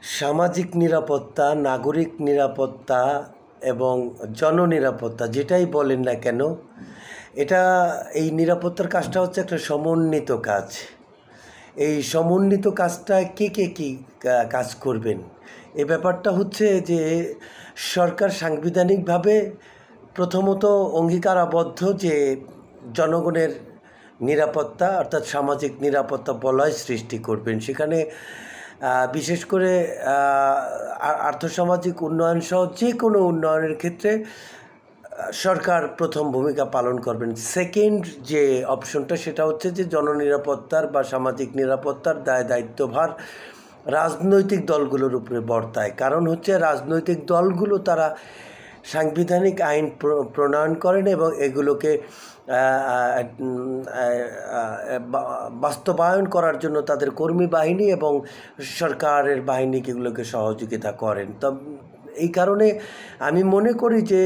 সামাজিক নিরাপত্তা, নাগরিক নিরাপত্তা এবং জননিরাপত্তা যেটাই বলেন না কেন, এই নিরাপত্তার কাজটা হচ্ছে একটা সমন্বিত কাজ। এই সমন্বিত কাজটা কে কী কাজ করবেন, এই ব্যাপারটা হচ্ছে যে সরকার সাংবিধানিকভাবে প্রথমত অঙ্গীকারাবদ্ধ যে জনগণের নিরাপত্তা অর্থাৎ সামাজিক নিরাপত্তা বলয় সৃষ্টি করবেন। সেখানে বিশেষ করে আর্থসামাজিক উন্নয়ন সহ যে কোনো উন্নয়নের ক্ষেত্রে সরকার প্রথম ভূমিকা পালন করবেন। সেকেন্ড যে অপশনটা সেটা হচ্ছে যে জননিরাপত্তার বা সামাজিক নিরাপত্তার দায়িত্বভার রাজনৈতিক দলগুলোর উপরে বর্তায়। কারণ হচ্ছে রাজনৈতিক দলগুলো তারা সাংবিধানিক আইন প্রণয়ন করেন এবং এগুলোকে বাস্তবায়ন করার জন্য তাদের কর্মী বাহিনী এবং সরকারের বাহিনীকে এগুলোকে সহযোগিতা করেন। তো এই কারণে আমি মনে করি যে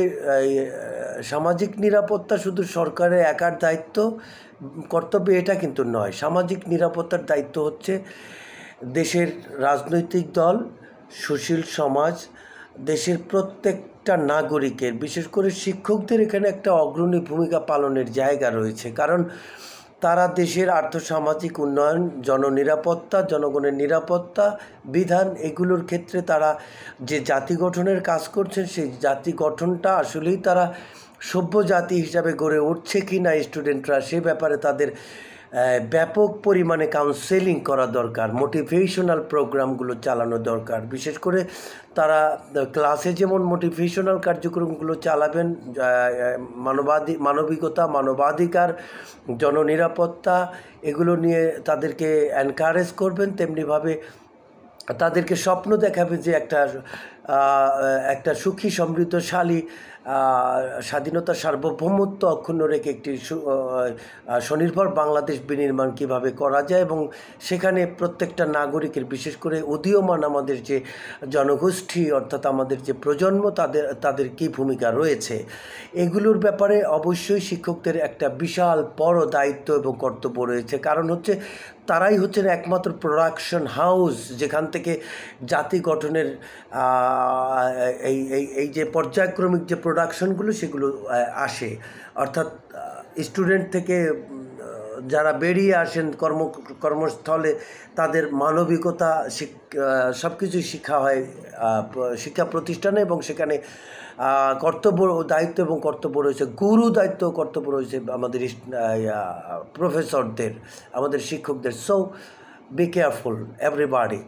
সামাজিক নিরাপত্তা শুধু সরকারের একার দায়িত্ব কর্তব্য এটা কিন্তু নয়। সামাজিক নিরাপত্তার দায়িত্ব হচ্ছে দেশের রাজনৈতিক দল, সুশীল সমাজ, দেশের প্রত্যেকটা নাগরিকের, বিশেষ করে শিক্ষকদের এখানে একটা অগ্রণী ভূমিকা পালনের জায়গা রয়েছে। কারণ তারা দেশের আর্থসামাজিক উন্নয়ন, জননিরাপত্তা, জনগণের নিরাপত্তা বিধান এগুলোর ক্ষেত্রে তারা যে জাতি গঠনের কাজ করছেন, সেই জাতি গঠনটা আসলেই তারা সভ্য জাতি হিসাবে গড়ে উঠছে কি না স্টুডেন্টরা, সে ব্যাপারে তাদের ব্যাপক পরিমাণে কাউন্সেলিং করা দরকার, মোটিভেশনাল প্রোগ্রামগুলো চালানো দরকার। বিশেষ করে তারা ক্লাসে যেমন মোটিভেশনাল কার্যক্রমগুলো চালাবেন, মানবিকতা, মানবাধিকার, জননিরাপত্তা এগুলো নিয়ে তাদেরকে এনকারেজ করবেন, তেমনিভাবে তাদেরকে স্বপ্ন দেখাবে যে একটা সুখী সমৃদ্ধশালী স্বাধীনতা সার্বভৌমত্ব অক্ষুণ্ণ রেখে একটি স্বনির্ভর বাংলাদেশ বিনির্মাণ কীভাবে করা যায় এবং সেখানে প্রত্যেকটা নাগরিকের, বিশেষ করে উদীয়মান আমাদের যে জনগোষ্ঠী অর্থাৎ আমাদের যে প্রজন্ম, তাদের কী ভূমিকা রয়েছে এগুলোর ব্যাপারে অবশ্যই শিক্ষকদের একটা বিশাল বড় দায়িত্ব এবং কর্তব্য রয়েছে। কারণ হচ্ছে তারাই হচ্ছেন একমাত্র প্রোডাকশন হাউস যেখান থেকে জাতি গঠনের এই যে পর্যায়ক্রমিক যে প্রোডাকশনগুলো সেগুলো আসে। অর্থাৎ স্টুডেন্ট থেকে যারা বেরিয়ে আসেন কর্মস্থলে, তাদের মানবিকতা সব কিছুই শিক্ষা হয় শিক্ষা প্রতিষ্ঠানে এবং সেখানে কর্তব্য, দায়িত্ব এবং কর্তব্য রয়েছে, গুরু দায়িত্ব কর্তব্য রয়েছে আমাদের প্রফেসরদের, আমাদের শিক্ষকদের। So be careful everybody.